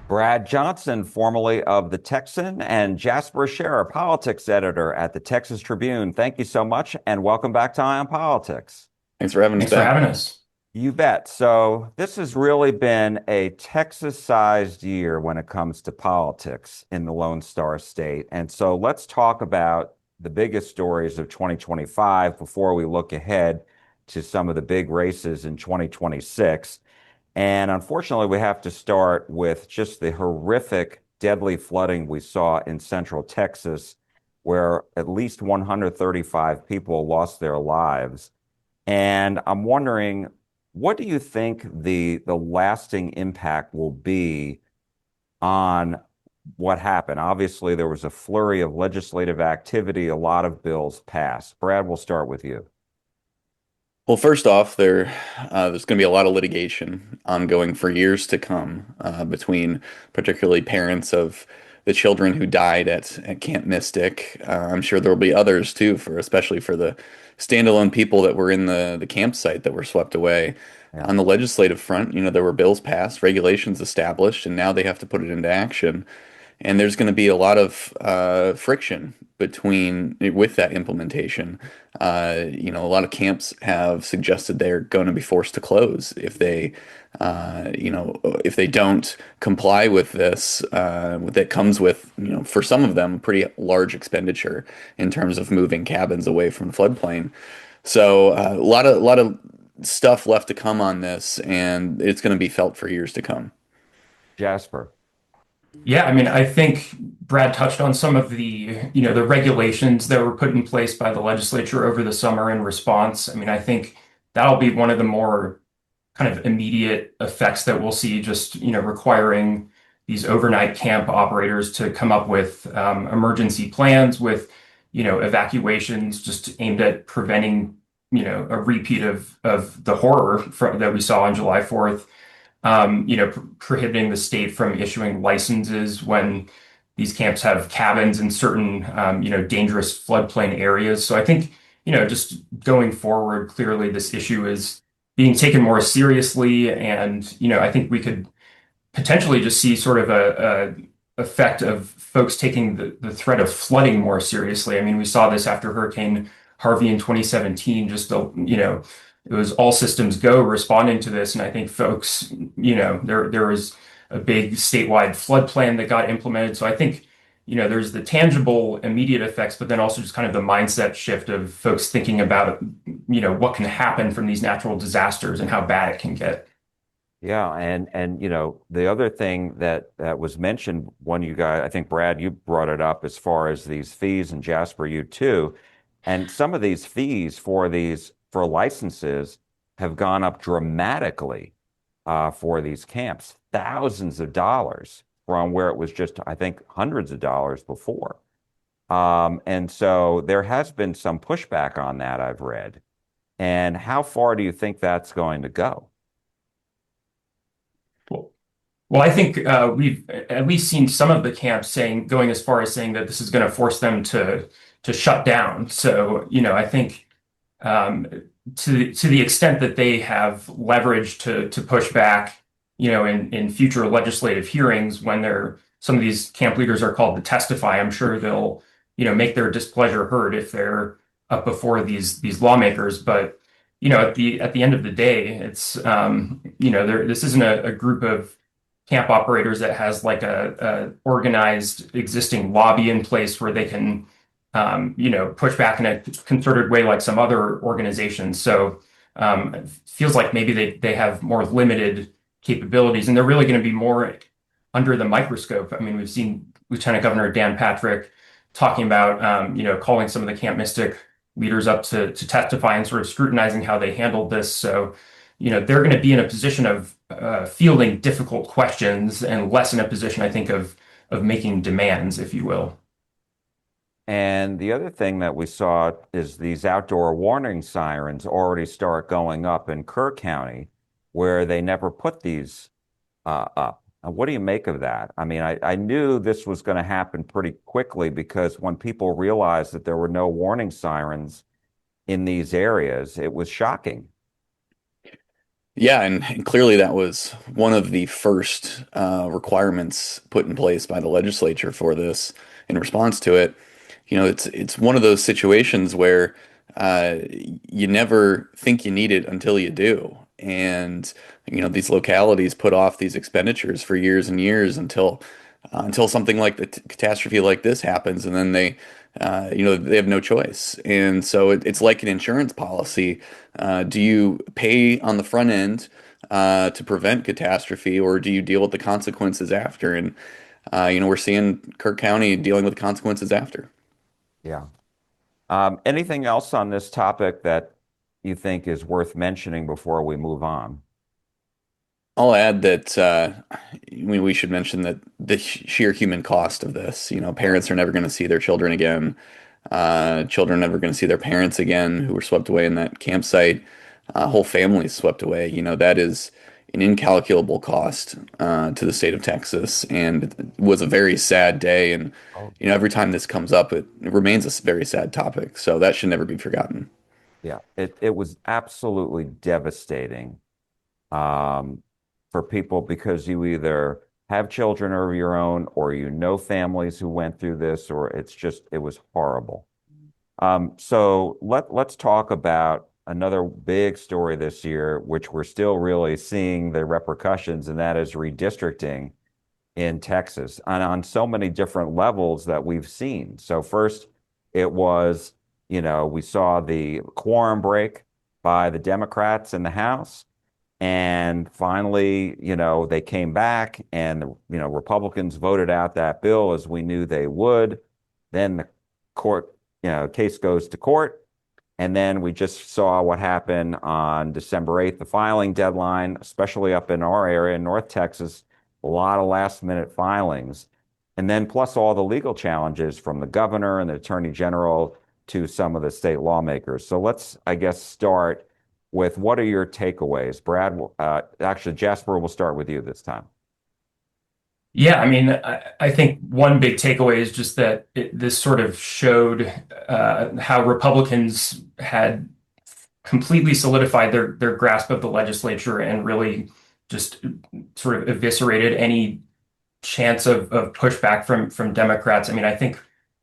Brad Johnson, formerly of the Texan, and Jasper Scherer, politics editor at the Texas Tribune. Thank you so much, and welcome back to Eye on Politics. Thanks for having us Thanks for back. having us. You bet. So, this has really been a Texas-sized year when it comes to politics in the Lone Star State. And so, let's talk about the biggest stories of 2025 before we look ahead to some of the big races in 2026. And unfortunately, we have to start with just the horrific, deadly flooding we saw in central Texas, where at least 135 people lost their lives. And I'm wondering, what do you think the lasting impact will be on what happened? Obviously, there was a flurry of legislative activity, a lot of bills passed. Brad, we'll start with you. Well, first off, there's going to be a lot of litigation ongoing for years to come between particularly parents of the children who died at Camp Mystic. I'm sure there will be others too, for especially for the standalone people that were in the campsite that were swept away. Yeah. On the legislative front, there were bills passed, regulations established, and now they have to put it into action. And there's going to be a lot of friction between with that implementation. A lot of camps have suggested they're going to be forced to close if they don't comply with this. That comes with, for some of them, pretty large expenditure in terms of moving cabins away from the floodplain. So a lot of stuff left to come on this, and it's going to be felt for years to come. Jasper. Yeah, I mean, I think Brad touched on some of the regulations that were put in place by the legislature over the summer in response. I mean, I think that'll be one of the more kind of immediate effects that we'll see, just, requiring these overnight camp operators to come up with emergency plans with, evacuations just aimed at preventing, a repeat of the horror that we saw on July 4th. Prohibiting the state from issuing licenses when these camps have cabins in certain, dangerous floodplain areas. So I think, just going forward, clearly this issue is being taken more seriously. And, I think we could potentially just see sort of a effect of folks taking the threat of flooding more seriously. I mean, we saw this after Hurricane Harvey in 2017, it was all systems go responding to this. And I think folks, there was a big statewide flood plan that got implemented. So I think, there's the tangible immediate effects, but then also just kind of the mindset shift of folks thinking about, what can happen from these natural disasters and how bad it can get. Yeah, and the other thing that was mentioned when you guys, I think Brad, you brought it up as far as these fees, and Jasper, you too, and some of these fees for licenses have gone up dramatically for these camps, thousands of dollars from where it was just, I think, hundreds of dollars before. And so there has been some pushback on that, I've read. And how far do you think that's going to go? Well, well, I think we've at least seen some of the camps going as far as saying that this is going to force them to shut down. So, I think um, to the extent that they have leverage to push back, in future legislative hearings when some of these camp leaders are called to testify, I'm sure they'll, make their displeasure heard if they're up before these lawmakers. But, at the end of the day, it's this isn't a group of camp operators that has like a organized existing lobby in place where they can push back in a concerted way like some other organizations. So it feels like maybe they have more limited capabilities, and they're really going to be more under the microscope. I mean, we've seen Lieutenant Governor Dan Patrick talking about calling some of the Camp Mystic leaders up to testify and sort of scrutinizing how they handled this. So, they're going to be in a position of fielding difficult questions and less in a position, I think, of making demands, if you will. And the other thing that we saw is these outdoor warning sirens already start going up in Kerr County, where they never put these up. What do you make of that? I mean, I knew this was going to happen pretty quickly because when people realized that there were no warning sirens in these areas, it was shocking. Yeah, and clearly that was one of the first requirements put in place by the legislature for this in response to it. It's one of those situations where uh, you never think you need it until you do. And these localities put off these expenditures for years and years until something like the catastrophe like this happens, and then they have no choice. And so it's like an insurance policy. Do you pay on the front end to prevent catastrophe, or do you deal with the consequences after? And we're seeing Kirk County dealing with the consequences after. Yeah. Anything else on this topic that you think is worth mentioning before we move on? I'll add that we should mention that the sheer human cost of this. Parents are never going to see their children again. Children are never going to see their parents again who were swept away in that campsite. Whole families swept away. That is an incalculable cost to the state of Texas, and it was a very sad day. And Oh, every time this comes up, it remains a very sad topic. So that should never be forgotten. yeah. It was absolutely devastating um, for people because you either have children of your own or you know families who went through this, or it was horrible. So let's talk about another big story this year, which we're still really seeing the repercussions, and that is redistricting in Texas and on so many different levels that we've seen. So first, it was, we saw the quorum break by the Democrats in the House. And finally, they came back and, Republicans voted out that bill as we knew they would. Then the court, case goes to court. And then we just saw what happened on December 8th, the filing deadline, especially up in our area, North Texas, a lot of last minute filings. And then plus all the legal challenges from the governor and the attorney general to some of the state lawmakers. So let's, I guess, start with what are your takeaways? Brad, actually, Jasper, we'll start with you this time. Yeah, I mean, I think one big takeaway is just that this sort of showed how Republicans had completely solidified their grasp of the legislature and really just sort of eviscerated any chance of pushback from Democrats. I mean, I think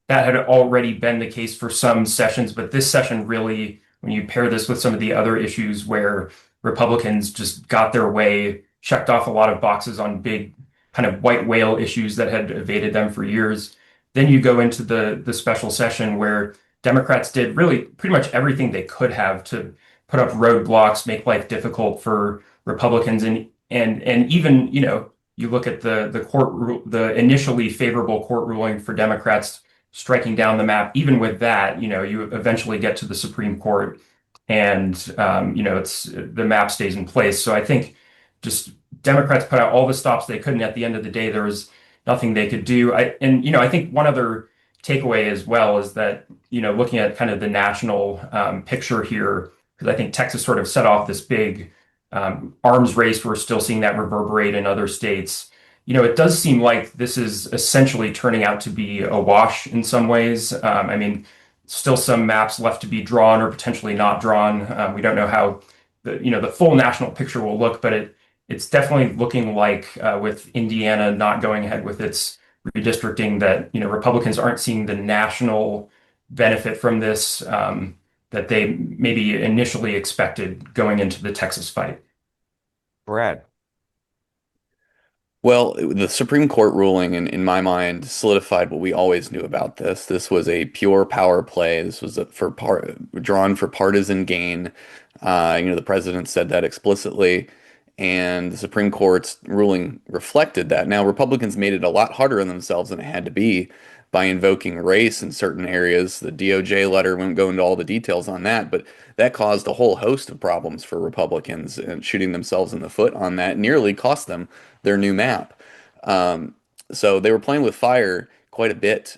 that had already been the case for some sessions, but this session really, when you pair this with some of the other issues where Republicans just got their way, checked off a lot of boxes on big kind of white whale issues that had evaded them for years, then you go into the special session where Democrats did really pretty much everything they could have to put up roadblocks, make life difficult for Republicans, and even you look at the initially favorable court ruling for Democrats striking down the map. Even with that, you eventually get to the Supreme Court, and it's the map stays in place. So I think just Democrats put out all the stops they could, and at the end of the day, there was nothing they could do. I think one other takeaway as well is that looking at kind of the national picture here, because I think Texas sort of set off this big arms race. We're still seeing that reverberate in other states. It does seem like this is essentially turning out to be a wash in some ways. I mean, still some maps left to be drawn or potentially not drawn. We don't know how the full national picture will look, but it's definitely looking like with Indiana not going ahead with its redistricting that Republicans aren't seeing the national benefit from this that they maybe initially expected going into the Texas fight. Brad. Well, the Supreme Court ruling, in my mind, solidified what we always knew about this. This was a pure power play. This was drawn for partisan gain. The president said that explicitly, and the Supreme Court's ruling reflected that. Now, Republicans made it a lot harder on themselves than it had to be by invoking race in certain areas. The DOJ letter won't go into all the details on that, but that caused a whole host of problems for Republicans, and shooting themselves in the foot on that nearly cost them their new map. Um, so they were playing with fire quite a bit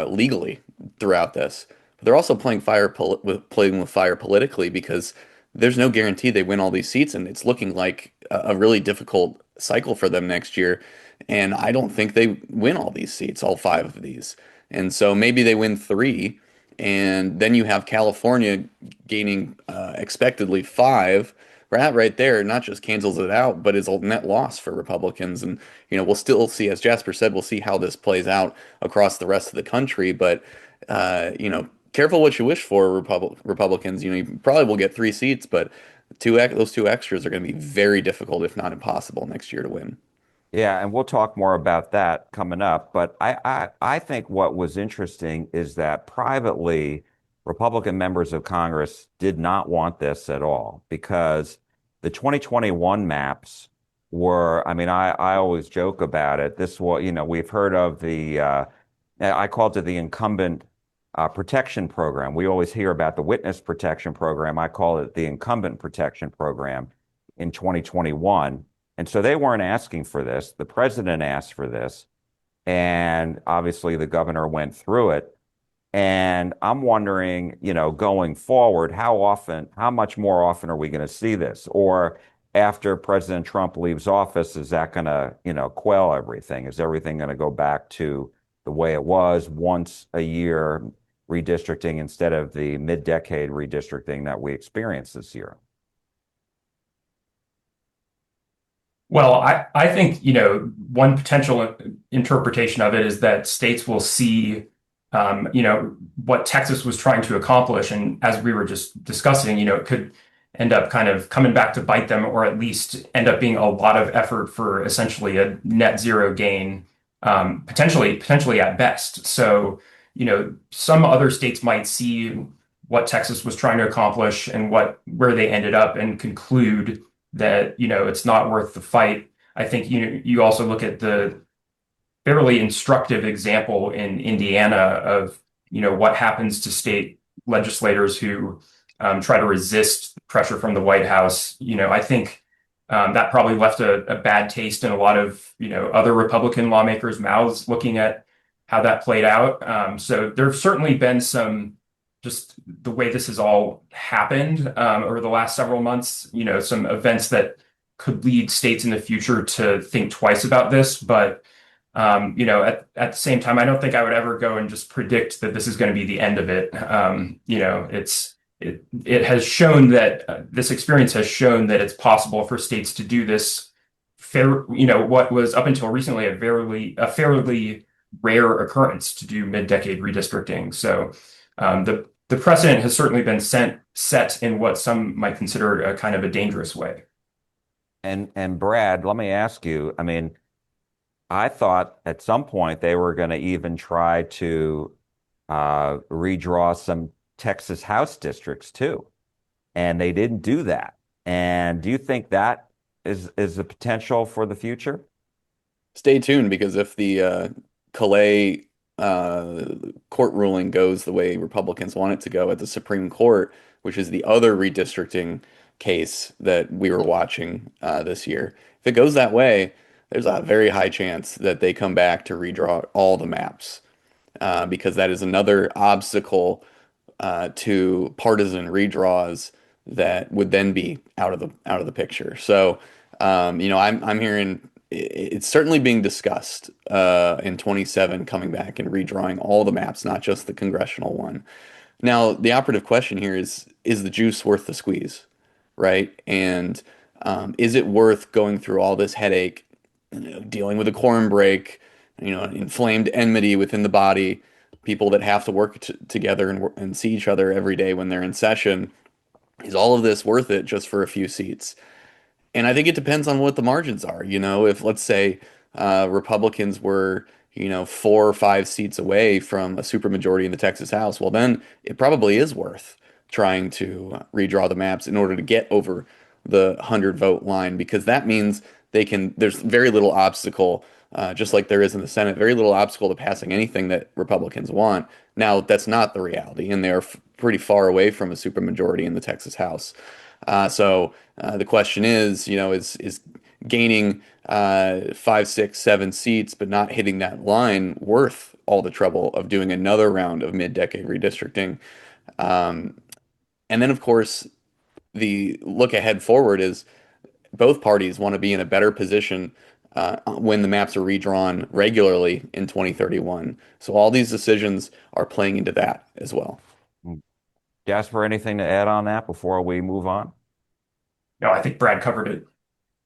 legally throughout this. But they're also playing with fire politically because there's no guarantee they win all these seats, and it's looking like a really difficult cycle for them next year. And I don't think they win all these seats, all five of these. And so maybe they win three, and then you have California gaining expectedly five, that right there not just cancels it out, but is a net loss for Republicans. And, we'll still see, as Jasper said, we'll see how this plays out across the rest of the country. But, careful what you wish for, Republicans. You probably will get 3 seats, but those two extras are going to be very difficult, if not impossible, next year to win. Yeah, and we'll talk more about that coming up. But I think what was interesting is that privately, Republican members of Congress did not want this at all because the 2021 maps were, I mean, I always joke about it. This was, we've heard of I called it the incumbent protection program. We always hear about the witness protection program. I call it the incumbent protection program in 2021. And so they weren't asking for this. The president asked for this. And obviously the governor went through it. And I'm wondering, going forward, how much more often are we going to see this? Or after President Trump leaves office, is that going to, quell everything? Is everything going to go back to the way it was once a year redistricting instead of the mid-decade redistricting that we experienced this year? Well, I think, one potential interpretation of it is that states will see, what Texas was trying to accomplish. And as we were just discussing, it could end up kind of coming back to bite them, or at least end up being a lot of effort for essentially a net zero gain, potentially at best. So, some other states might see what Texas was trying to accomplish and where they ended up and conclude that, it's not worth the fight. I think, you also look at the fairly instructive example in Indiana of, what happens to state legislators who try to resist pressure from the White House. I think that probably left a bad taste in a lot of, other Republican lawmakers' mouths looking at how that played out. So there have certainly been just the way this has all happened over the last several months, some events that could lead states in the future to think twice about this. But, at the same time, I don't think I would ever go and just predict that this is going to be the end of it. It has shown that this experience has shown that it's possible for states to do this what was up until recently a fairly rare occurrence to do mid-decade redistricting. So the precedent has certainly been set in what some might consider a kind of a dangerous way. And Brad, let me ask you, I mean, I thought at some point they were going to even try to redraw some Texas House districts too, and they didn't do that. And do you think that is a potential for the future? Stay tuned, because if the Calais court ruling goes the way Republicans want it to go at the Supreme Court, which is the other redistricting case that we were watching this year, if it goes that way, there's a very high chance that they come back to redraw all the maps, because that is another obstacle to partisan redraws that would then be out of the picture. So, I'm hearing it's certainly being discussed in 27 coming back and redrawing all the maps, not just the congressional one. Now, the operative question here is the juice worth the squeeze, right? And is it worth going through all this headache, dealing with a quorum break, inflamed enmity within the body, people that have to work together and see each other every day when they're in session? Is all of this worth it just for a few seats? And I think it depends on what the margins are. If, let's say, Republicans were, 4 or 5 seats away from a supermajority in the Texas House, well, then it probably is worth trying to redraw the maps in order to get over the 100 vote line, because that means there's very little obstacle, just like there is in the Senate, very little obstacle to passing anything that Republicans want. Now, that's not the reality, and they're pretty far away from a supermajority in the Texas House. So the question is gaining 5, 6, 7 seats, but not hitting that line, worth all the trouble of doing another round of mid-decade redistricting? And then, of course, the look ahead forward is both parties want to be in a better position when the maps are redrawn regularly in 2031. So all these decisions are playing into that as well. Jasper, anything to add on that before we move on? No, I think Brad covered it.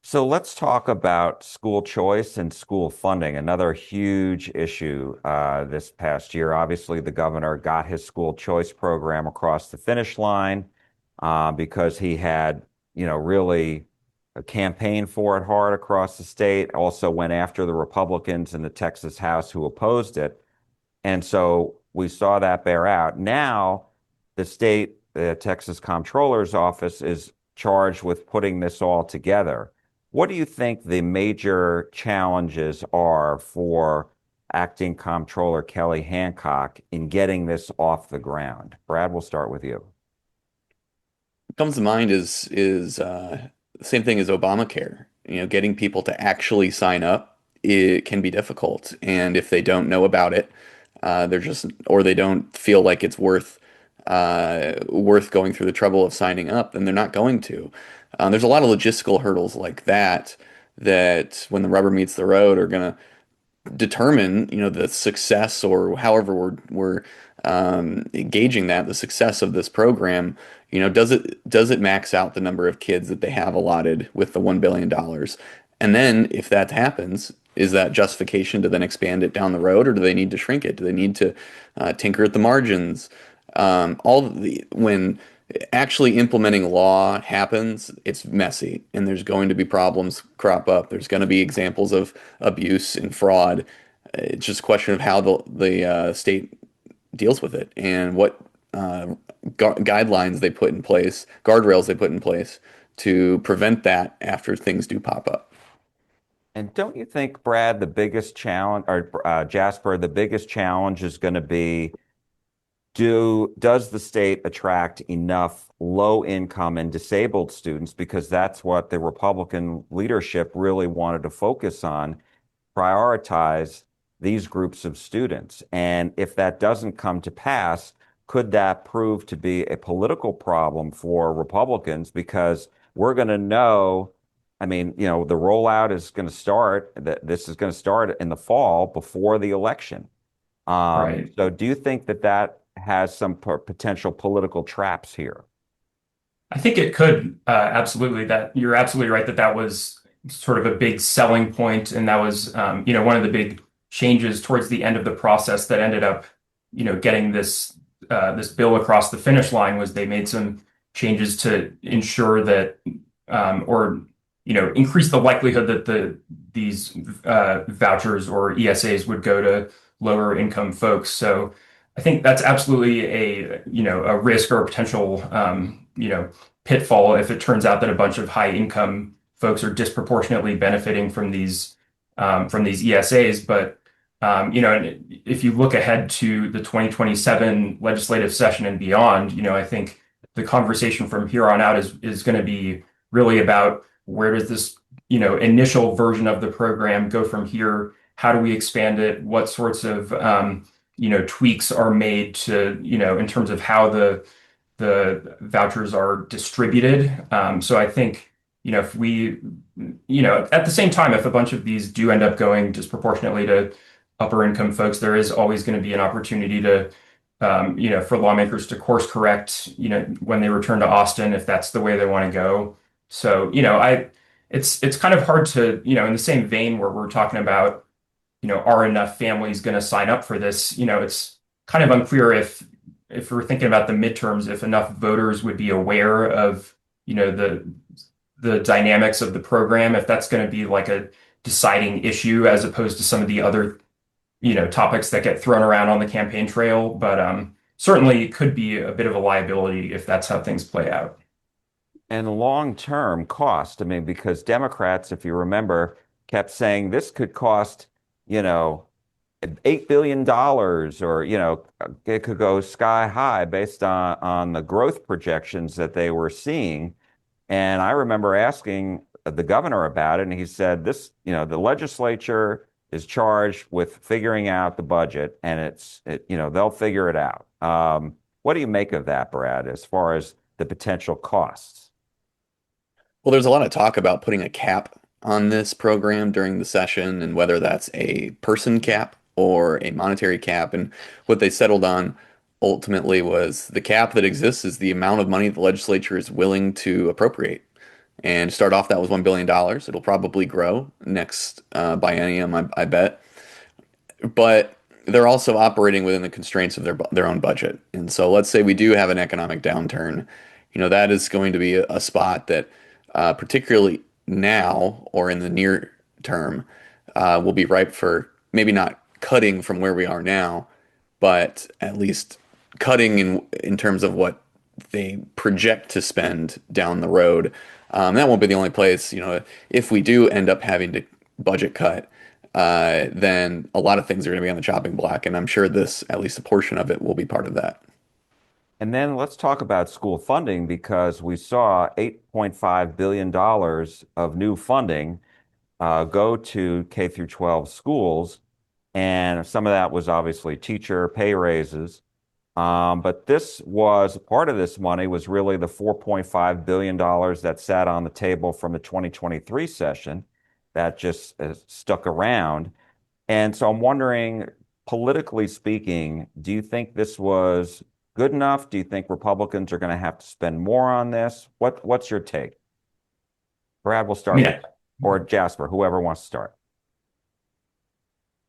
So let's talk about school choice and school funding, another huge issue this past year. Obviously, the governor got his school choice program across the finish line because he had, really a campaign for it hard across the state. Also went after the Republicans in the Texas House who opposed it. And so we saw that bear out. Now, the Texas Comptroller's office is charged with putting this all together. What do you think the major challenges are for acting Comptroller Kelly Hancock in getting this off the ground? Brad, we'll start with you. Comes to mind is the same thing as Obamacare. You know, getting people to actually sign up, it can be difficult, and if they don't know about it, they're just or they don't feel like it's worth going through the trouble of signing up, then they're not going to. There's a lot of logistical hurdles like that that when the rubber meets the road are going to determine, the success or however we're gauging that, the success of this program. Does it max out the number of kids that they have allotted with the $1 billion? And then if that happens, is that justification to then expand it down the road, or do they need to shrink it? Do they need to tinker at the margins? When actually implementing law happens, it's messy and there's going to be problems crop up. There's going to be examples of abuse and fraud. It's just a question of how the state deals with it and what guidelines they put in place, guardrails they put in place to prevent that after things do pop up. And don't you think, Brad, the biggest challenge, or Jasper, the biggest challenge is going to be does the state attract enough low income and disabled students? Because that's what the Republican leadership really wanted to focus on, prioritize these groups of students. And if that doesn't come to pass, could that prove to be a political problem for Republicans? Because we're going to know, I mean, the rollout is going to start, this is going to start in the fall before the election. Right. So do you think that that has some potential political traps here? I think it could absolutely. That you're absolutely right that that was sort of a big selling point, and that was one of the big changes towards the end of the process that ended up getting this bill across the finish line was they made some changes to ensure that or increase the likelihood that these vouchers or ESAs would go to lower income folks. So I think that's absolutely a risk or a potential pitfall if it turns out that a bunch of high income folks are disproportionately benefiting from these ESAs. But and if you look ahead to the 2027 legislative session and beyond, I think the conversation from here on out is going to be really about where does this initial version of the program go from here? How do we expand it? What sorts of tweaks are made to, in terms of how the vouchers are distributed. So I think, if we, at the same time, if a bunch of these do end up going disproportionately to upper income folks, there is always going to be an opportunity to, for lawmakers to course correct, when they return to Austin, if that's the way they want to go. So, it's kind of hard to, in the same vein where we're talking about, are enough families going to sign up for this? It's kind of unclear if we're thinking about the midterms, if enough voters would be aware of, the dynamics of the program, if that's going to be like a deciding issue as opposed to some of the other, topics that get thrown around on the campaign trail. But certainly it could be a bit of a liability if that's how things play out. And long-term cost, I mean, because Democrats, if you remember, kept saying this could cost, $8 billion dollars, or, it could go sky high based on the growth projections that they were seeing. And I remember asking the governor about it, and he said the legislature is charged with figuring out the budget, and they'll figure it out. What do you make of that, Brad, as far as the potential costs? Well, there's a lot of talk about putting a cap on this program during the session and whether that's a person cap or a monetary cap. And what they settled on ultimately was the cap that exists is the amount of money the legislature is willing to appropriate. And start off, that was $1 billion. It'll probably grow next biennium, I bet. But they're also operating within the constraints of their own budget. And so let's say we do have an economic downturn, that is going to be a spot that, particularly now or in the near term, will be ripe for maybe not cutting from where we are now, but at least cutting in terms of what they project to spend down the road. That won't be the only place, if we do end up having to budget cut, then a lot of things are going to be on the chopping block. And I'm sure this, at least a portion of it, will be part of that. And then let's talk about school funding because we saw $8.5 billion of new funding go to K through 12 schools. And some of that was obviously teacher pay raises. But this was part of this money was really the $4.5 billion that sat on the table from the 2023 session that just stuck around. And so I'm wondering, politically speaking, do you think this was good enough? Do you think Republicans are going to have to spend more on this? What's your take? Brad, we'll start with, Yeah. or Jasper, whoever wants to start.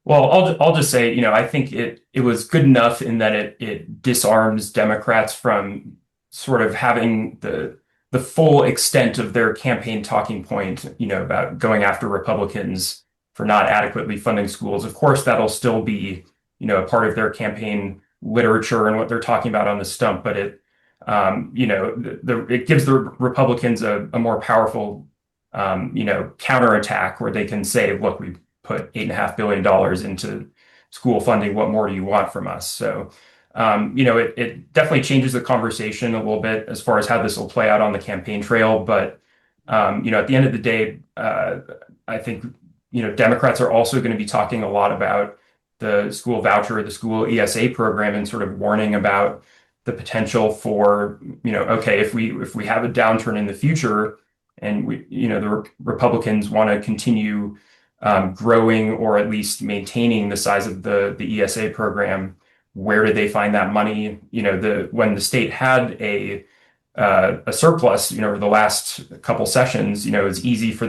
Well, I'll just say, I think it was good enough in that it disarms Democrats from sort of having the full extent of their campaign talking point, about going after Republicans for not adequately funding schools. Of course, that'll still be, a part of their campaign literature and what they're talking about on the stump, but it gives the Republicans a more powerful, counterattack where they can say, look, we put $8.5 billion into school funding. What more do you want from us? So, it definitely changes the conversation a little bit as far as how this will play out on the campaign trail. But, at the end of the day, I think, Democrats are also going to be talking a lot about the school voucher, the school ESA program, and sort of warning about the potential for, okay, if we have a downturn in the future and the Republicans want to continue growing or at least maintaining the size of the ESA program, where did they find that money? When the state had a surplus, over the last couple sessions, it's easy for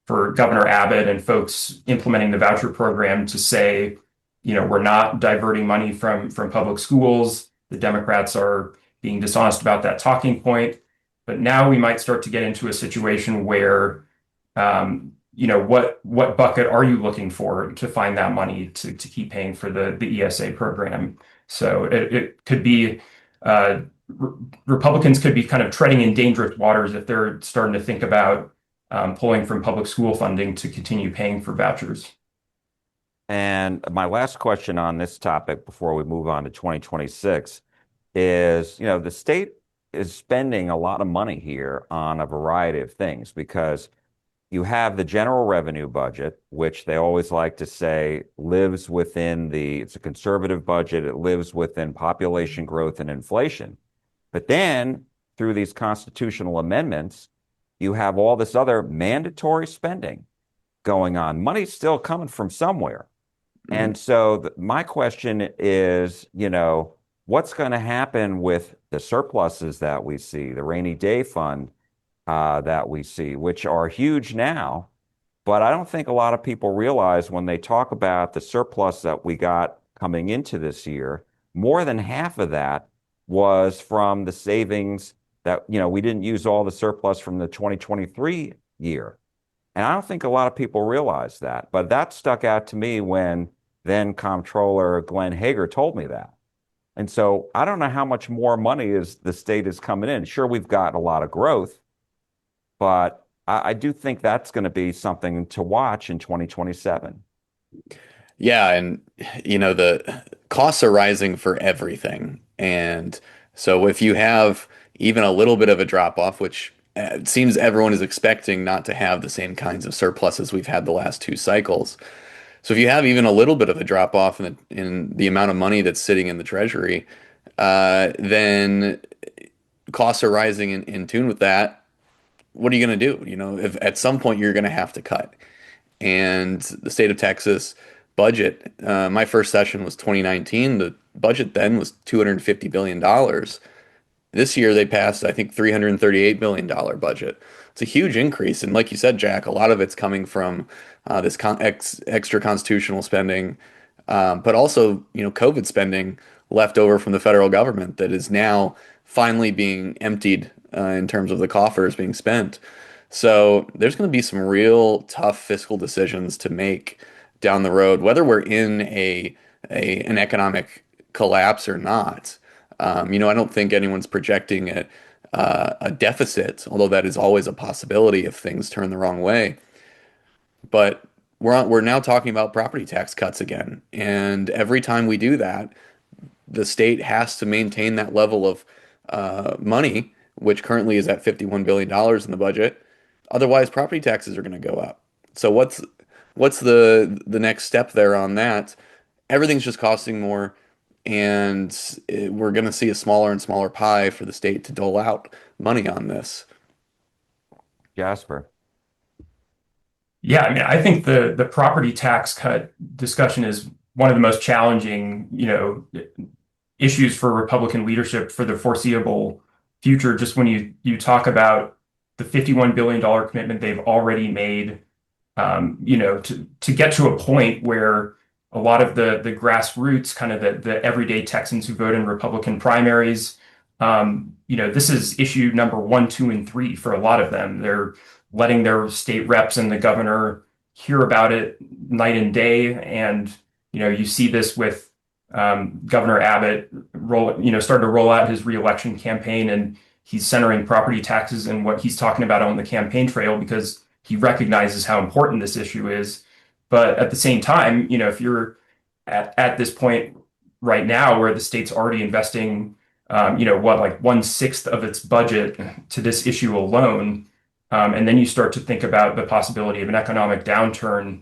Governor Abbott and folks implementing the voucher program to say, we're not diverting money from public schools. The Democrats are being dishonest about that talking point. But now we might start to get into a situation where what bucket are you looking for to find that money to keep paying for the ESA program? So it could be Republicans could be kind of treading in dangerous waters if they're starting to think about pulling from public school funding to continue paying for vouchers. And my last question on this topic before we move on to 2026 is, the state is spending a lot of money here on a variety of things because you have the general revenue budget, which they always like to say lives within it's a conservative budget. It lives within population growth and inflation. But then through these constitutional amendments, you have all this other mandatory spending going on. Money's still coming from somewhere. And so my question is, what's going to happen with the surpluses that we see, the rainy day fund that we see, which are huge now. But I don't think a lot of people realize when they talk about the surplus that we got coming into this year, more than half of that was from the savings that, we didn't use all the surplus from the 2023 year. And I don't think a lot of people realize that. But that stuck out to me when then Comptroller Glenn Hager told me that. And so I don't know how much more money the state is coming in. Sure, we've got a lot of growth, but I do think that's going to be something to watch in 2027. Yeah, and the costs are rising for everything. And so if you have even a little bit of a drop off, which it seems everyone is expecting not to have the same kinds of surpluses we've had the last two cycles. So if you have even a little bit of a drop off in the amount of money that's sitting in the Treasury, then costs are rising in tune with that. What are you going to do? If at some point you're going to have to cut. And the state of Texas budget, my first session was 2019. The budget then was $250 billion. This year they passed, I think, $338 billion budget. it's a huge increase. And like you said, Jack, a lot of it's coming from this extra constitutional spending, but also, COVID spending left over from the federal government that is now finally being emptied in terms of the coffers being spent. So there's going to be some real tough fiscal decisions to make down the road, whether we're in an economic collapse or not. I don't think anyone's projecting a deficit, although that is always a possibility if things turn the wrong way. But we're now talking about property tax cuts again, and every time we do that, the state has to maintain that level of money, which currently is at $51 billion in the budget. Otherwise, property taxes are going to go up. So what's the next step there on that? Everything's just costing more, and we're going to see a smaller and smaller pie for the state to dole out money on this. Jasper. Yeah, I mean, I think the property tax cut discussion is one of the most challenging, issues for Republican leadership for the foreseeable future. Just when you talk about the $51 billion commitment they've already made, to get to a point where a lot of the grassroots, kind of the everyday Texans who vote in Republican primaries, this is issue number one, two, and three for a lot of them. They're letting their state reps and the governor hear about it night and day. And, you see this with Governor Abbott starting to roll out his reelection campaign, and he's centering property taxes and what he's talking about on the campaign trail because he recognizes how important this issue is. But at the same time, if you're at this point right now where the state's already investing, like 1/6 of its budget to this issue alone, and then you start to think about the possibility of an economic downturn,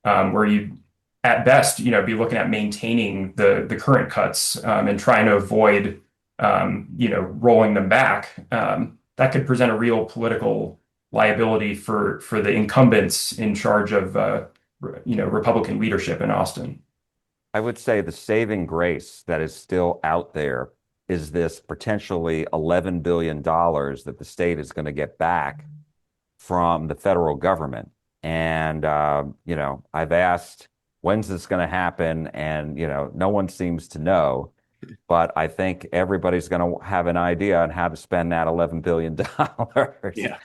where you, at best, be looking at maintaining the current cuts and trying to avoid, rolling them back. That could present a real political liability for the incumbents in charge of, Republican leadership in Austin. I would say the saving grace that is still out there is this potentially $11 billion that the state is going to get back from the federal government. And, I've asked, when's this going to happen? And, no one seems to know. But I think everybody's going to have an idea on how to spend that $11 billion. Yeah.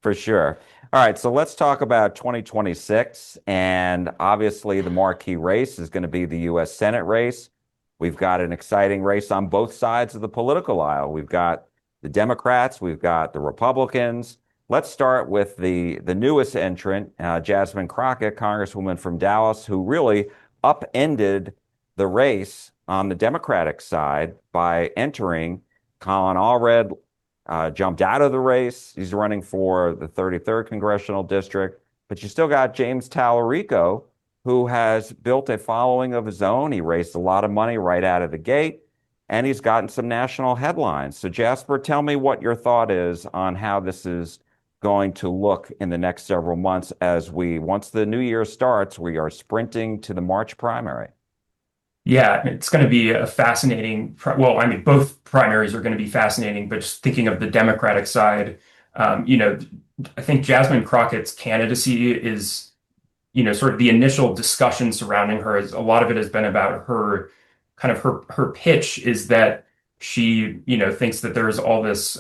For sure. All right, so let's talk about 2026. And obviously, the marquee race is going to be the U.S. Senate race. We've got an exciting race on both sides of the political aisle. We've got the Democrats, we've got the Republicans. Let's start with the newest entrant, Jasmine Crockett, Congresswoman from Dallas, who really upended the race on the Democratic side by entering. Colin Allred jumped out of the race. He's running for the 33rd Congressional District. But you still got James Tallarico, who has built a following of his own. He raised a lot of money right out of the gate, and he's gotten some national headlines. So, Jasper, tell me what your thought is on how this is going to look in the next several months as once the new year starts, we are sprinting to the March primary. Yeah, it's going to be a fascinating. Well, I mean, both primaries are going to be fascinating, but just thinking of the Democratic side, I think Jasmine Crockett's candidacy is, sort of the initial discussion surrounding her. A lot of it has been about her pitch is that she, thinks that there's all this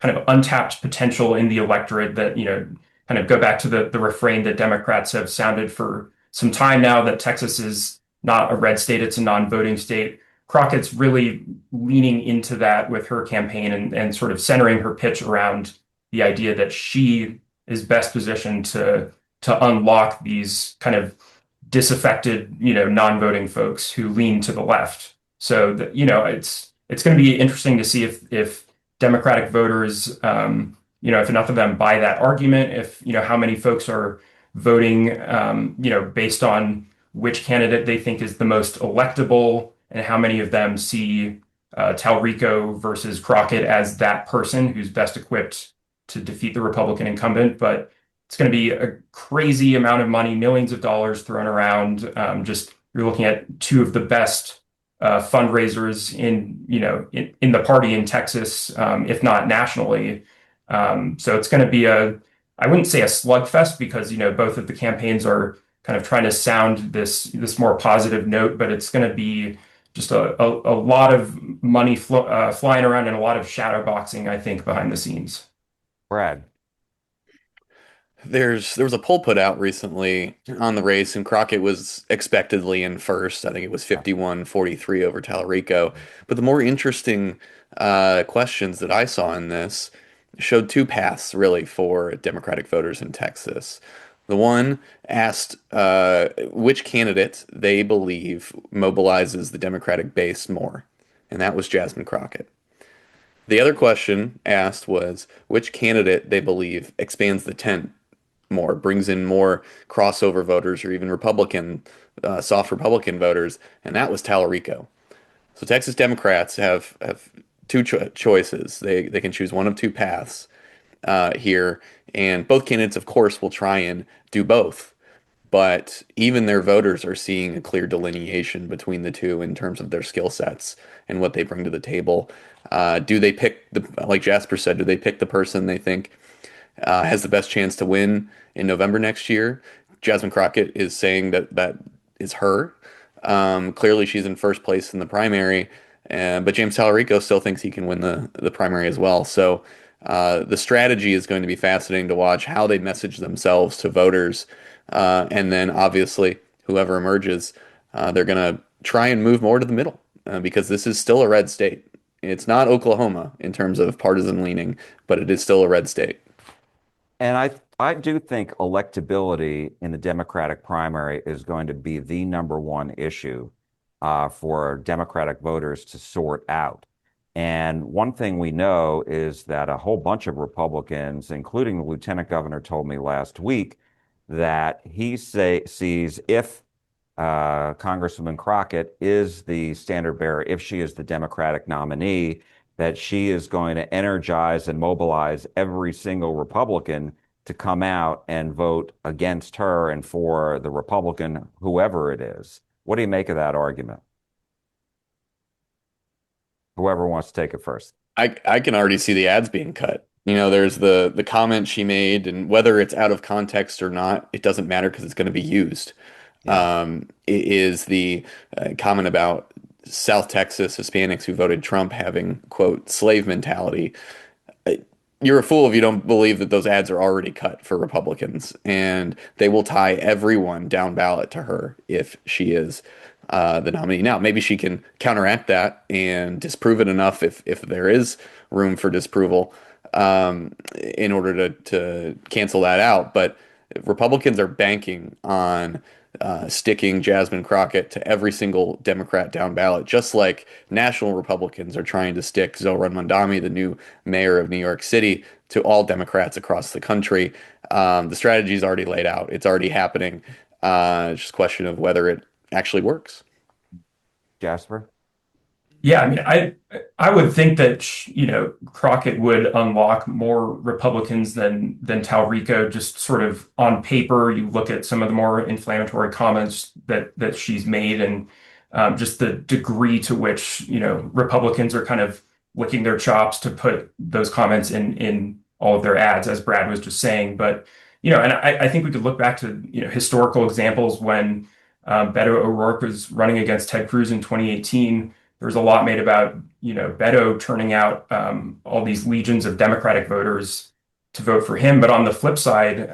kind of untapped potential in the electorate that, kind of go back to the refrain that Democrats have sounded for some time now, that Texas is not a red state, it's a non-voting state. Crockett's really leaning into that with her campaign and sort of centering her pitch around the idea that she is best positioned to unlock these kind of disaffected, non-voting folks who lean to the left. So that, it's going to be interesting to see if Democratic voters, if enough of them buy that argument, if, how many folks are voting, based on which candidate they think is the most electable, and how many of them see Tallarico versus Crockett as that person who's best equipped to defeat the Republican incumbent. But it's going to be a crazy amount of money, millions of dollars thrown around. You're looking at two of the best fundraisers in the party in Texas, if not nationally. So it's going to be I wouldn't say a slugfest because, both of the campaigns are kind of trying to sound this more positive note, but it's going to be just a lot of money flying around and a lot of shadow boxing, I think, behind the scenes. Brad. There was a poll put out recently on the race, and Crockett was expectedly in first. I think it was 51-43 over Tallarico. But the more interesting questions that I saw in this showed two paths really for Democratic voters in Texas. The one asked which candidate they believe mobilizes the Democratic base more, and that was Jasmine Crockett. The other question asked was which candidate they believe expands the tent more, brings in more crossover voters or even soft Republican voters, and that was Tallarico. So Texas Democrats have two choices. They can choose one of two paths here, and both candidates, of course, will try and do both. But even their voters are seeing a clear delineation between the two in terms of their skill sets and what they bring to the table. Do they pick like Jasper said, do they pick the person they think has the best chance to win in November next year? Jasmine Crockett is saying that that is her. Clearly, she's in first place in the primary, but James Tallarico still thinks he can win the primary as well. So the strategy is going to be fascinating to watch how they message themselves to voters, and then obviously whoever emerges, they're going to try and move more to the middle because this is still a red state. It's not Oklahoma in terms of partisan leaning, but it is still a red state. And I do think electability in the Democratic primary is going to be the number one issue for Democratic voters to sort out. And one thing we know is that a whole bunch of Republicans, including the lieutenant governor, told me last week that sees if Congresswoman Crockett is the standard bearer, if she is the Democratic nominee, that she is going to energize and mobilize every single Republican to come out and vote against her and for the Republican, whoever it is. What do you make of that argument? Whoever wants to take it first. I can already see the ads being cut. There's the comment she made, and whether it's out of context or not, it doesn't matter because it's going to be used. Yeah. It is the comment about South Texas Hispanics who voted Trump having, quote, slave mentality. Uh, You're a fool if you don't believe that those ads are already cut for Republicans, and they will tie everyone down ballot to her if she is the nominee. Now, maybe she can counteract that and disprove it enough if there is room for disapproval in order to cancel that out. But Republicans are banking on sticking Jasmine Crockett to every single Democrat down ballot, just like national Republicans are trying to stick Zohran Mamdani, the new mayor of New York City, to all Democrats across the country. The strategy is already laid out. It's already happening. It's just a question of whether it actually works. Jasper? Yeah, I mean, I would think that Crockett would unlock more Republicans than Talrico. Just sort of on paper, you look at some of the more inflammatory comments that she's made, and just the degree to which Republicans are kind of licking their chops to put those comments in all of their ads, as Brad was just saying. But and I think we could look back to historical examples when Beto O'Rourke was running against Ted Cruz in 2018. There was a lot made about, Beto turning out all these legions of Democratic voters to vote for him. But on the flip side,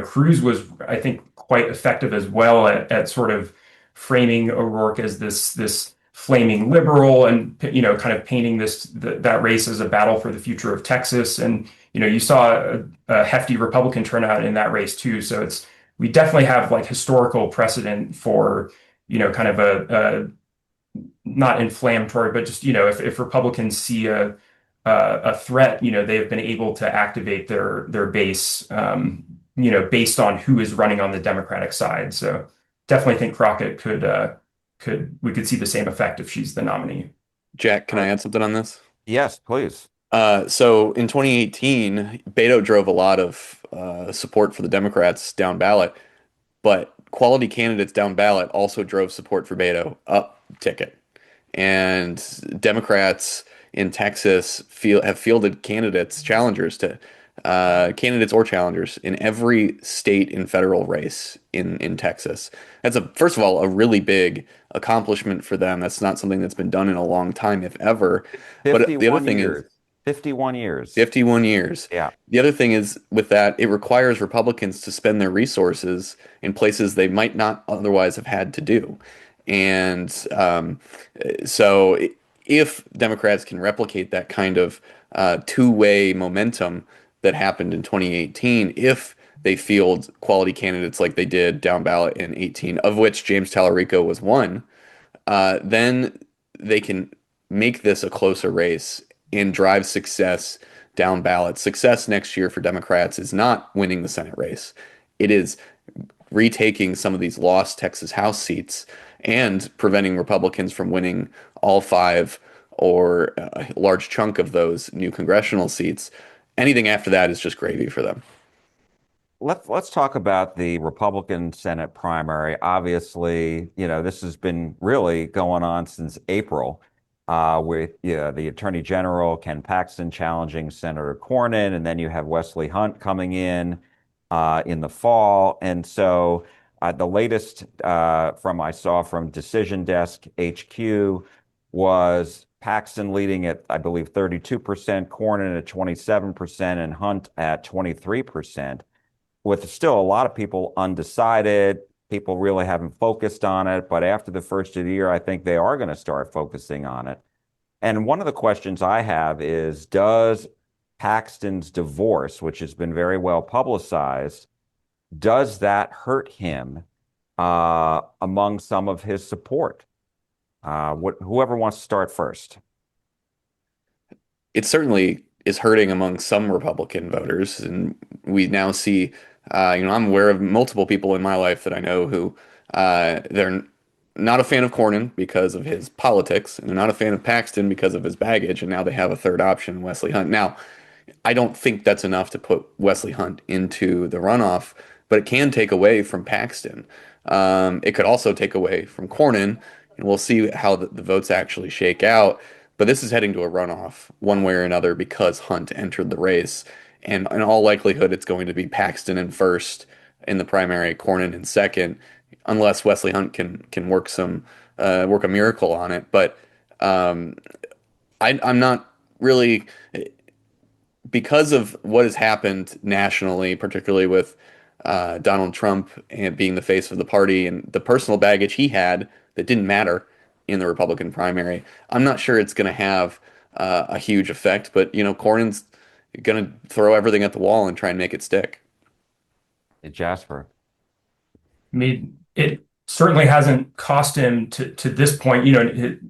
Cruz was, I think, quite effective as well at sort of framing O'Rourke as this flaming liberal and, kind of painting that race as a battle for the future of Texas. And, you saw a hefty Republican turnout in that race too. So we definitely have like historical precedent for, kind of a not inflammatory, but just if Republicans see a threat, they've been able to activate their base, based on who is running on the Democratic side. So definitely think Crockett we could see the same effect if she's the nominee. Jack, can I add something on this? Yes, please. So in 2018, Beto drove a lot of support for the Democrats down ballot, but quality candidates down ballot also drove support for Beto up ticket. And Democrats in Texas have fielded candidates or challengers in every state and federal race in Texas. That's first of all, a really big accomplishment for them. That's not something that's been done in a long time, if ever. But the other 51 thing is years. 51 years. 51 years. Yeah. The other thing is with that, it requires Republicans to spend their resources in places they might not otherwise have had to do. And so if Democrats can replicate that kind of two-way momentum that happened in 2018, if they field quality candidates like they did down ballot in 18, of which James Tallarico was one, then they can make this a closer race and drive success down ballot. Success next year for Democrats is not winning the Senate race. It is retaking some of these lost Texas House seats and preventing Republicans from winning all five or a large chunk of those new congressional seats. Anything after that is just gravy for them. Let's talk about the Republican Senate primary. Obviously, this has been really going on since April, with the Attorney General Ken Paxton challenging Senator Cornyn, and then you have Wesley Hunt coming in the fall. And so the latest I saw from Decision Desk HQ was Paxton leading at, I believe, 32%, Cornyn at 27%, and Hunt at 23%. With still a lot of people undecided, people really haven't focused on it. But after the first of the year, I think they are going to start focusing on it. And one of the questions I have is, does Paxton's divorce, which has been very well publicized, does that hurt him among some of his support? Whoever wants to start first. It certainly is hurting among some Republican voters, and we now see, I'm aware of multiple people in my life that I know who they're not a fan of Cornyn because of his politics, and they're not a fan of Paxton because of his baggage, and now they have a third option, Wesley Hunt. Now, I don't think that's enough to put Wesley Hunt into the runoff, but it can take away from Paxton. It could also take away from Cornyn, and we'll see how the votes actually shake out. But this is heading to a runoff one way or another because Hunt entered the race. And in all likelihood, it's going to be Paxton in first in the primary, Cornyn in second, unless Wesley Hunt can work work a miracle on it. But I'm not really, because of what has happened nationally, particularly with Donald Trump and being the face of the party and the personal baggage he had that didn't matter in the Republican primary. I'm not sure it's going to have a huge effect, but Cornyn's going to throw everything at the wall and try and make it stick. Jasper. I mean, it certainly hasn't cost him to this point,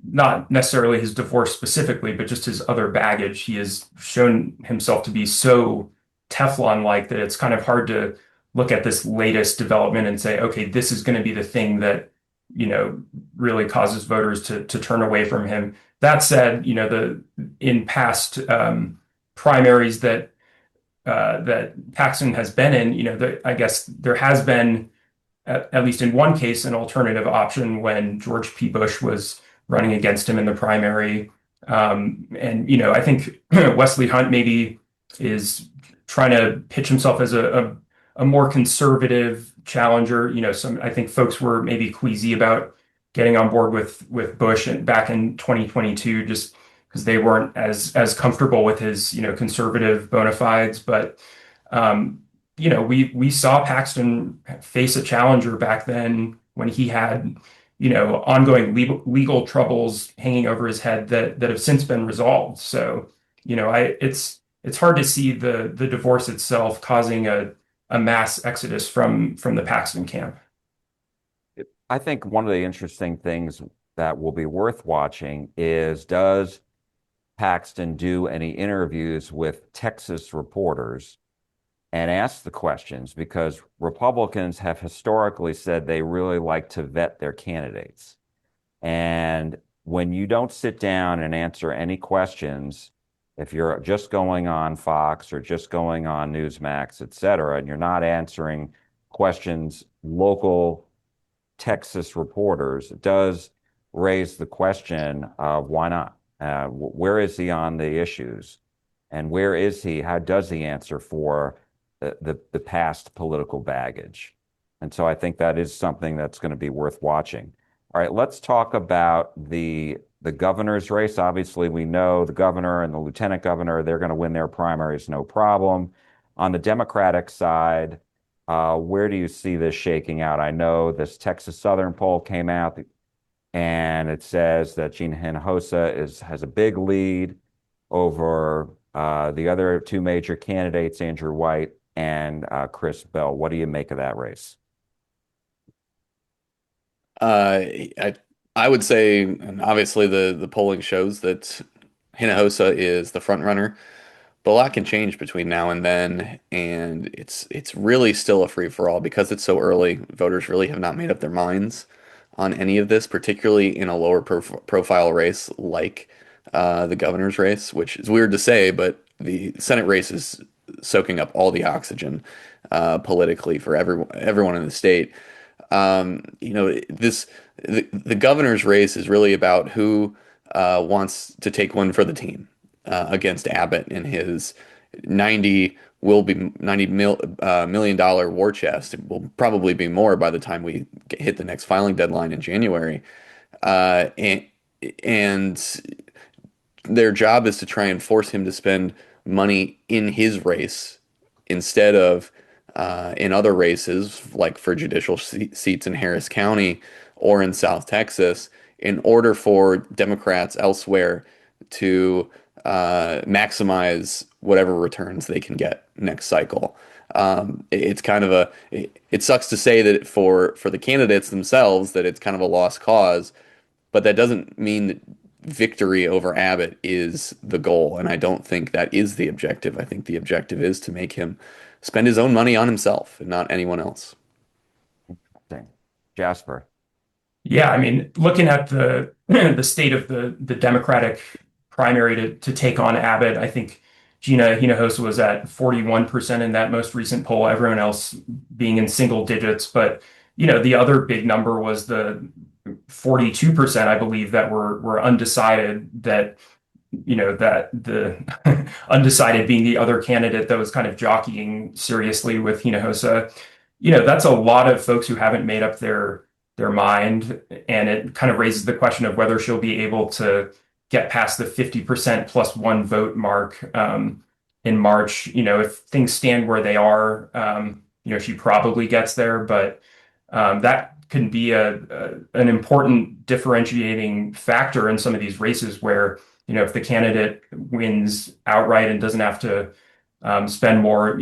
not necessarily his divorce specifically, but just his other baggage. He has shown himself to be so Teflon-like that it's kind of hard to look at this latest development and say, okay, this is going to be the thing that, really causes voters to turn away from him. That said, in past primaries that Paxton has been in, I guess there has been, at least in one case, an alternative option when George P. Bush was running against him in the primary. I think Wesley Hunt maybe is trying to pitch himself as a more conservative challenger. I think folks were maybe queasy about getting on board with Bush back in 2022, just because they weren't as comfortable with his, conservative bona fides. But we saw Paxton face a challenger back then when he had, ongoing legal troubles hanging over his head that have since been resolved. So, it's hard to see the divorce itself causing a mass exodus from the Paxton camp. I think one of the interesting things that will be worth watching is, does Paxton do any interviews with Texas reporters and ask the questions? Because Republicans have historically said they really like to vet their candidates. And when you don't sit down and answer any questions, if you're just going on Fox or just going on Newsmax, et cetera, and you're not answering questions local Texas reporters, it does raise the question of why not? Where is he on the issues? And where is he? How does he answer for the past political baggage? And so I think that is something that's going to be worth watching. All right, let's talk about the governor's race. Obviously, we know the governor and the lieutenant governor, they're going to win their primaries, no problem. On the Democratic side, where do you see this shaking out? I know this Texas Southern poll came out and it says that Gina Hinojosa has a big lead over the other two major candidates, Andrew White and Chris Bell. What do you make of that race? I I would say, and obviously the polling shows that Hinojosa is the front runner, but a lot can change between now and then, and it's really still a free for all because it's so early. Voters really have not made up their minds on any of this, particularly in a lower profile race like the governor's race, which is weird to say, but the Senate race is soaking up all the oxygen politically for everyone in the state. The governor's race is really about who wants to take one for the team against Abbott and his 90 million dollar war chest. It will probably be more by the time we hit the next filing deadline in January. Uh, and, and their job is to try and force him to spend money in his race instead of in other races, like for judicial seats in Harris County or in South Texas, in order for Democrats elsewhere to maximize whatever returns they can get next cycle. It's kind of it sucks to say that for the candidates themselves that it's kind of a lost cause, but that doesn't mean that victory over Abbott is the goal. And I don't think that is the objective. I think the objective is to make him spend his own money on himself and not anyone else. Jasper. Yeah, I mean, looking at the the state of the Democratic primary to take on Abbott, I think Gina Hinojosa was at 41% in that most recent poll, everyone else being in single digits. But the other big number was the 42%, I believe, that were undecided, that that the undecided being the other candidate that was kind of jockeying seriously with Hinojosa. That's a lot of folks who haven't made up their mind, and it kind of raises the question of whether she'll be able to get past the 50% plus one vote mark in March. If things stand where they are, she probably gets there, but that can be an important differentiating factor in some of these races where, if the candidate wins outright and doesn't have to spend more,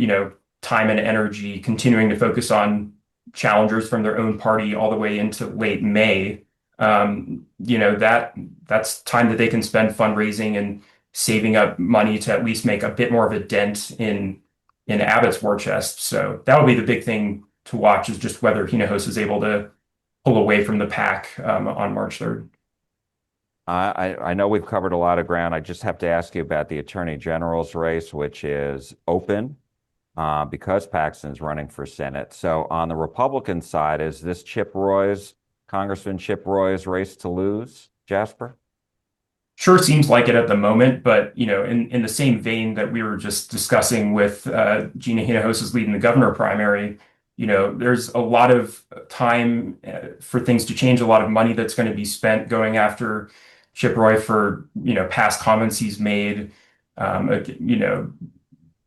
time and energy continuing to focus on challengers from their own party all the way into late May, that's time that they can spend fundraising and saving up money to at least make a bit more of a dent in Abbott's war chest. So that will be the big thing to watch, is just whether Hinojosa is able to pull away from the pack on March 3rd. I know we've covered a lot of ground. I just have to ask you about the Attorney General's race, which is open because Paxton's running for Senate. So on the Republican side, is this Congressman Chip Roy's race to lose, Jasper? Sure seems like it at the moment, but in the same vein that we were just discussing with Gina Hinojosa's lead in the governor primary, there's a lot of time for things to change, a lot of money that's going to be spent going after Chip Roy for past comments he's made,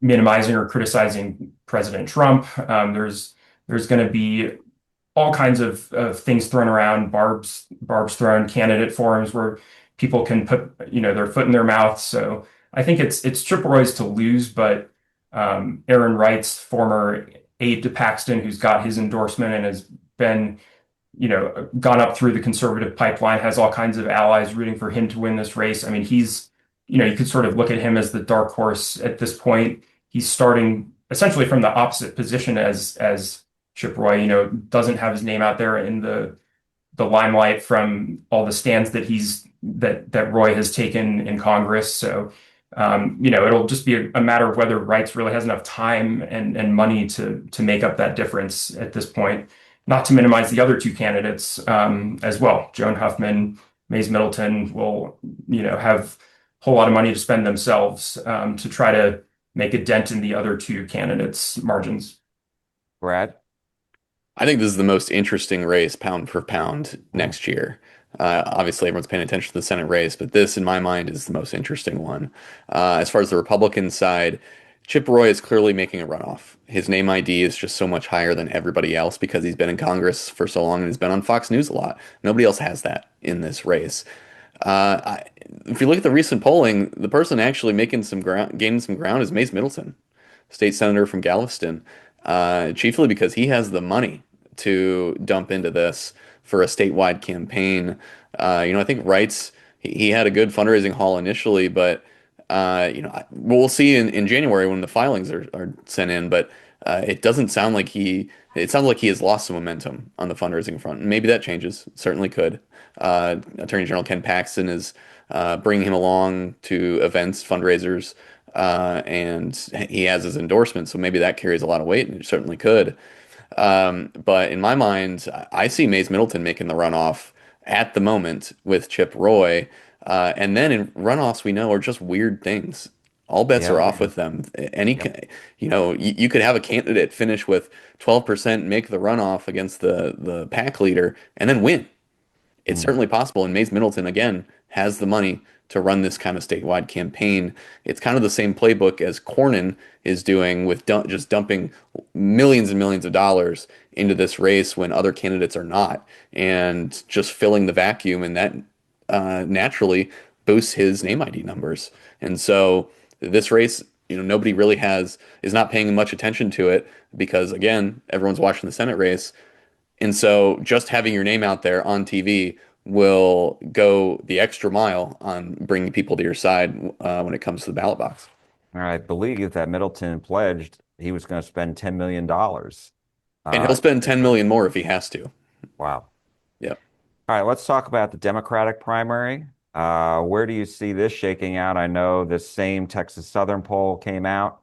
minimizing or criticizing President Trump. There's going to be all kinds of things thrown around, barbs thrown, candidate forums where people can put their foot in their mouth. So I think it's Chip Roy's to lose, but Aaron Wright's former aide to Paxton, who's got his endorsement and has been gone up through the conservative pipeline, has all kinds of allies rooting for him to win this race. I mean, he's you could sort of look at him as the dark horse at this point. He's starting essentially from the opposite position as Chip Roy. Doesn't have his name out there in the limelight from all the stands that Roy has taken in Congress. So it'll just be a matter of whether Wright really has enough time and money to make up that difference at this point. Not to minimize the other two candidates as well, Joan Huffman Mays Middleton will, have a whole lot of money to spend themselves to try to make a dent in the other two candidates' margins. Brad? I think this is the most interesting race pound for pound Mm. next year. Obviously, everyone's paying attention to the Senate race, but this, in my mind, is the most interesting one. As far as the Republican side, Chip Roy is clearly making a runoff. His name ID is just so much higher than everybody else because he's been in Congress for so long and he's been on Fox News a lot. Nobody else has that in this race. If you look at the recent polling, the person actually making some ground, gaining some ground is Mace Middleton, state senator from Galveston, chiefly because he has the money to dump into this for a statewide campaign. I think Wright's he had a good fundraising haul initially, but we'll see in January when the filings are sent in. But it doesn't sound like it sounds like he has lost some momentum on the fundraising front. And maybe that changes. Certainly could. Attorney General Ken Paxton is bringing him along to events, fundraisers, and he has his endorsement. So maybe that carries a lot of weight, and it certainly could. But in my mind, I see Mays Middleton making the runoff at the moment with Chip Roy. And then in runoffs, we know are just weird things. All bets are Yep. off with them. Any, Yep. you could have a candidate finish with 12%, make the runoff against the pack leader, and then win. It's Mm. certainly possible. And Mays Middleton, again, has the money to run this kind of statewide campaign. It's kind of the same playbook as Cornyn is doing with just dumping millions and millions of dollars into this race when other candidates are not, and just filling the vacuum. And that naturally boosts his name ID numbers. And so this race, nobody really is not paying much attention to it because, again, everyone's watching the Senate race. And so just having your name out there on TV will go the extra mile on bringing people to your side when it comes to the ballot box. I believe that Middleton pledged he was going to spend $10 million. And he'll Uh, spend 10 million more if he has to. wow. Yep. All right, let's talk about the Democratic primary. Where do you see this shaking out? I know this same Texas Southern poll came out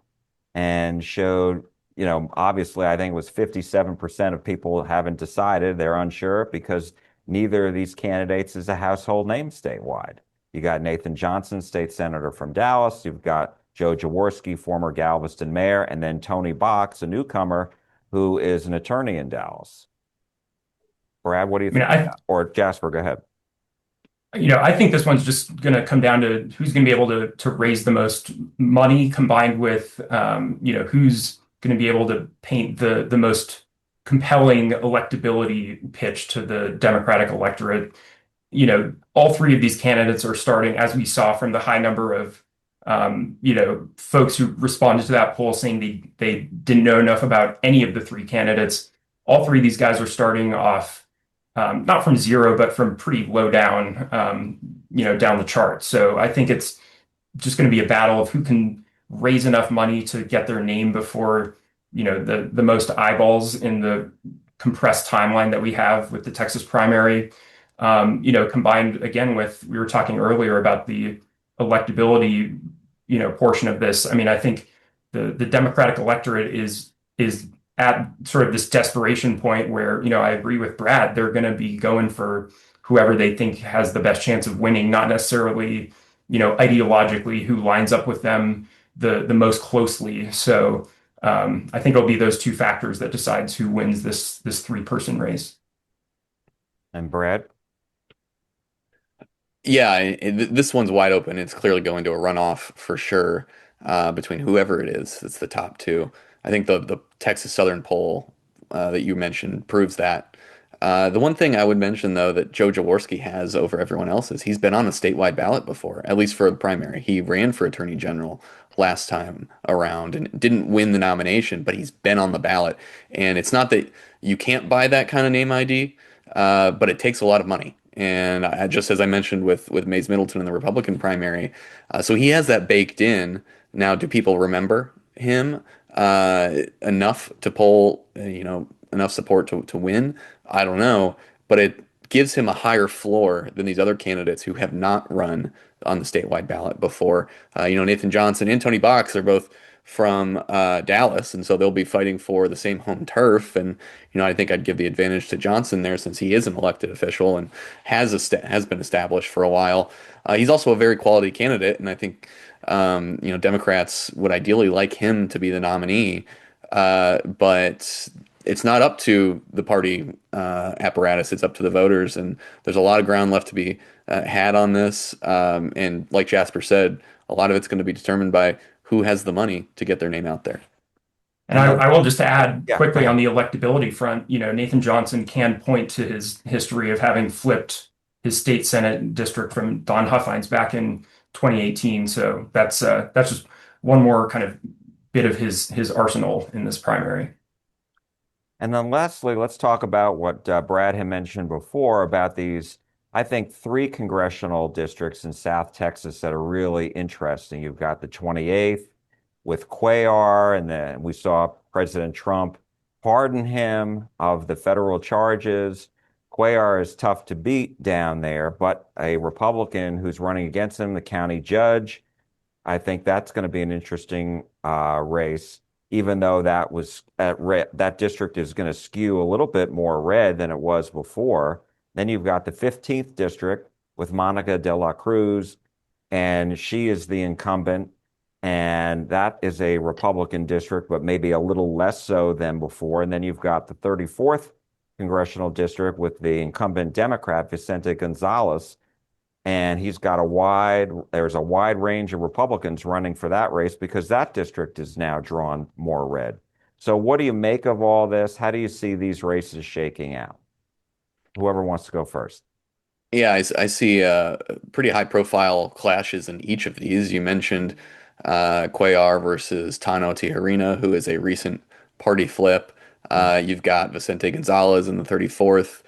and showed, obviously, I think it was 57% of people haven't decided. They're unsure because neither of these candidates is a household name statewide. You got Nathan Johnson, state senator from Dallas. You've got Joe Jaworski, former Galveston mayor, and then Tony Box, a newcomer who is an attorney in Dallas. Brad, what do you I mean, think? Or Jasper, go ahead. I think this one's just going to come down to who's going to be able to raise the most money combined with, who's going to be able to paint the most compelling electability pitch to the Democratic electorate. All three of these candidates are starting, as we saw from the high number of, folks who responded to that poll saying they didn't know enough about any of the three candidates. All three of these guys are starting off not from zero, but from pretty low down, down the chart. So I think it's just going to be a battle of who can raise enough money to get their name before, the most eyeballs in the compressed timeline that we have with the Texas primary. Combined again with, we were talking earlier about the electability, portion of this. I mean, I think the Democratic electorate is at sort of this desperation point where, I agree with Brad, they're going to be going for whoever they think has the best chance of winning, not necessarily, ideologically who lines up with them the most closely. So I think it'll be those two factors that decides who wins this three-person race. And Brad? Yeah, this one's wide open. It's clearly going to a runoff for sure between whoever it is. It's the top two. I think the Texas Southern poll that you mentioned proves that. The one thing I would mention, though, that Joe Jaworski has over everyone else is he's been on a statewide ballot before, at least for the primary. He ran for attorney general last time around and didn't win the nomination, but he's been on the ballot. And it's not that you can't buy that kind of name ID, but it takes a lot of money. And just as I mentioned with Mays Middleton in the Republican primary, so he has that baked in. Now, do people remember him enough to poll, enough support to win? I don't know, but it gives him a higher floor than these other candidates who have not run on the statewide ballot before. Nathan Johnson and Tony Box are both from Dallas, and so they'll be fighting for the same home turf. And I think I'd give the advantage to Johnson there since he is an elected official and has been established for a while. He's also a very quality candidate, and I think Democrats would ideally like him to be the nominee. But it's not up to the party apparatus; it's up to the voters, and there's a lot of ground left to be had on this. And like Jasper said, a lot of it's going to be determined by who has the money to get their name out there. And I will just add Yeah, go quickly ahead. on the electability front, Nathan Johnson can point to his history of having flipped his state Senate district from Don Huffines back in 2018. So that's just one more kind of bit of his arsenal in this primary. And then lastly, let's talk about what Brad had mentioned before about these, I think, three congressional districts in South Texas that are really interesting. You've got the 28th with Cuellar, and then we saw President Trump pardon him of the federal charges. Cuellar is tough to beat down there, but a Republican who's running against him, the county judge, I think that's going to be an interesting race, even though that district is going to skew a little bit more red than it was before. Then you've got the 15th district with Monica de la Cruz, and she is the incumbent, and that is a Republican district, but maybe a little less so than before. And then you've got the 34th congressional district with the incumbent Democrat, Vicente Gonzalez, and there's a wide range of Republicans running for that race because that district is now drawn more red. So what do you make of all this? How do you see these races shaking out? Whoever wants to go first. Yeah, I see pretty high profile clashes in each of these. You mentioned Cuellar versus Tano Tijerina, who is a recent party flip. You've got Vicente Gonzalez in the 34th,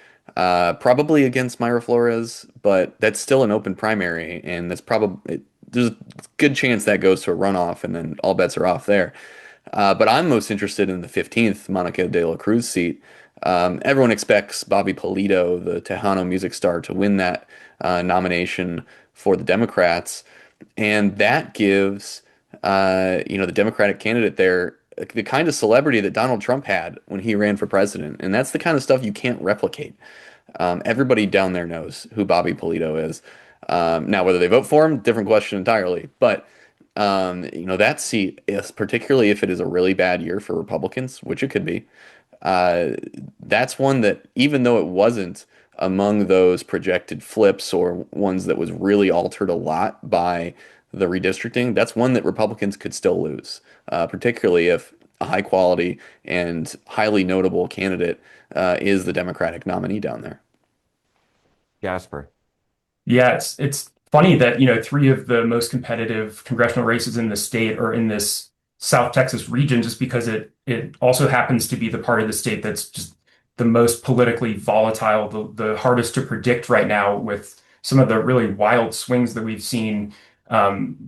probably against Myra Flores, but that's still an open primary, and there's a good chance that goes to a runoff, and then all bets are off there. But I'm most interested in the 15th Monica de la Cruz seat. Everyone expects Bobby Polito, the Tejano music star, to win that nomination for the Democrats, and that gives the Democratic candidate there the kind of celebrity that Donald Trump had when he ran for president, and that's the kind of stuff you can't replicate. Everybody down there knows who Bobby Polito is. Now, whether they vote for him, different question entirely. But that seat is particularly if it is a really bad year for Republicans, which it could be. That's one that, even though it wasn't among those projected flips or ones that was really altered a lot by the redistricting, that's one that Republicans could still lose, particularly if a high quality and highly notable candidate is the Democratic nominee down there. Jasper. Yeah, it's funny that, three of the most competitive congressional races in the state are in this South Texas region, just because it also happens to be the part of the state that's just the most politically volatile, the hardest to predict right now, with some of the really wild swings that we've seen,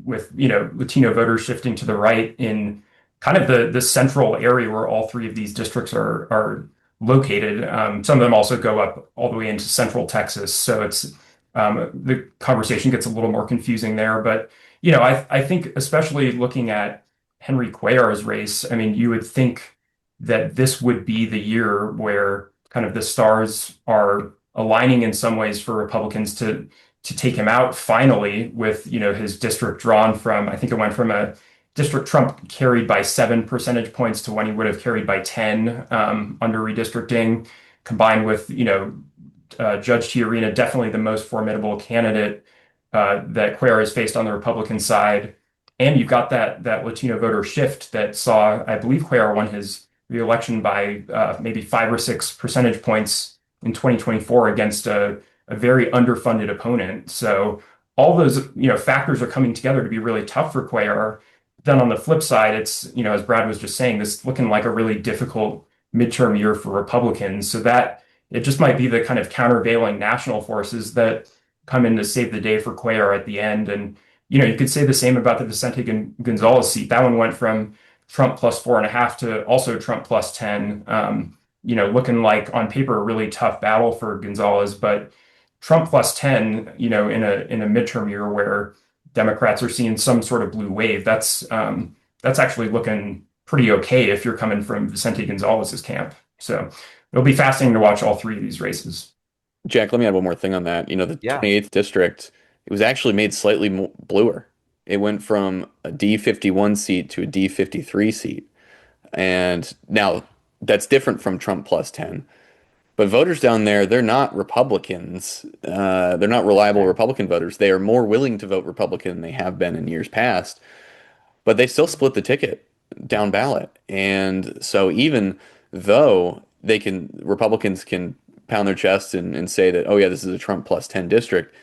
with Latino voters shifting to the right in kind of the central area where all three of these districts are located. Some of them also go up all the way into central Texas, so it's the conversation gets a little more confusing there. But I think, especially looking at Henry Cuellar's race, I mean, you would think that this would be the year where kind of the stars are aligning in some ways for Republicans to take him out finally, with his district drawn from, I think it went from a district Trump carried by 7 percentage points to one he would have carried by 10 under redistricting, combined with Judge Tijerina, definitely the most formidable candidate that Cuellar has faced on the Republican side. And you've got that Latino voter shift that saw, I believe Cuellar won his reelection by maybe 5 or 6 percentage points in 2024 against a very underfunded opponent. So all those factors are coming together to be really tough for Cuellar. Then on the flip side, it's as Brad was just saying, this looking like a really difficult midterm year for Republicans. So that it just might be the kind of countervailing national forces that come in to save the day for Cuellar at the end. And you could say the same about the Vicente Gonzalez seat. That one went from Trump plus 4.5 to also Trump plus 10. Looking like on paper a really tough battle for Gonzalez, but Trump plus 10, in a midterm year where Democrats are seeing some sort of blue wave, that's that's actually looking pretty okay if you're coming from Vicente Gonzalez's camp. So it'll be fascinating to watch all three of these races. Jack, let me add one more thing on that. You know, the Yeah. 28th district, it was actually made slightly bluer. It went from a D51 seat to a D53 seat. And now that's different from Trump plus 10. But voters down there, they're not Republicans. They're not reliable Okay. Republican voters. They are more willing to vote Republican than they have been in years past. But they still split the ticket down ballot. And so even though Republicans can pound their chest and say that, oh yeah, this is a Trump plus 10 district,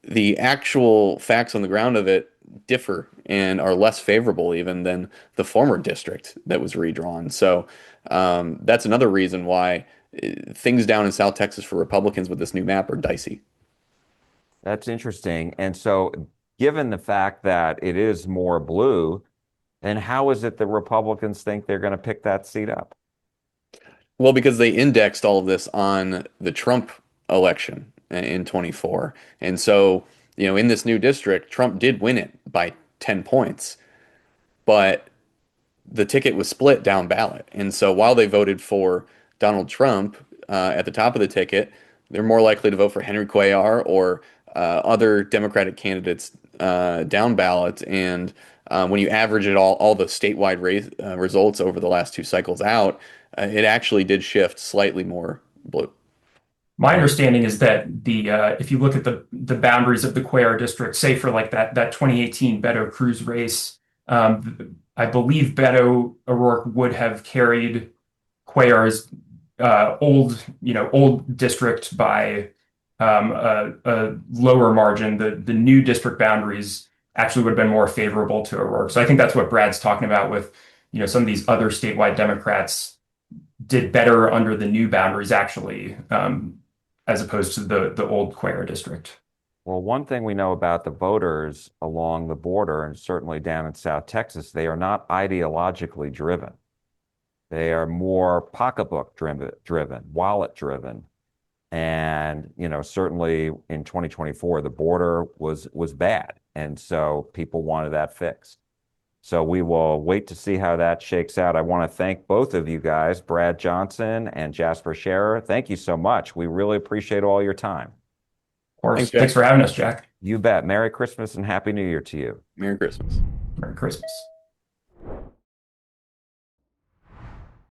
the actual facts on the ground of it differ and are less favorable even than the former district that was redrawn. So that's another reason why things down in South Texas for Republicans with this new map are dicey. That's interesting. And so, given the fact that it is more blue, then how is it the Republicans think they're going to pick that seat up? Well, because they indexed all of this on the Trump election in 24. And so, you know, in this new district, Trump did win it by 10 points, but the ticket was split down ballot. And so while they voted for Donald Trump at the top of the ticket, they're more likely to vote for Henry Cuellar or other Democratic candidates down ballot. And when you average it all the statewide results over the last two cycles out, it actually did shift slightly more blue. My understanding is that the if you look at the boundaries of the Cuellar district, say for like that 2018 Beto Cruz race, I believe Beto O'Rourke would have carried Cuellar's old district by a lower margin. The new district boundaries actually would have been more favorable to O'Rourke. So I think that's what Brad's talking about with, some of these other statewide Democrats did better under the new boundaries actually, as opposed to the old Cuellar district. Well, one thing we know about the voters along the border, and certainly down in South Texas, they are not ideologically driven. They are more pocketbook driven, wallet driven. And, certainly in 2024, the border was bad. And so people wanted that fixed. So we will wait to see how that shakes out. I want to thank both of you guys, Brad Johnson and Jasper Scherer. Thank you so much. We really appreciate all your time. Of course. Thanks, Jack. Thanks for having us, Jack. You bet. Merry Christmas and Happy New Year to you. Merry Christmas. Merry Christmas.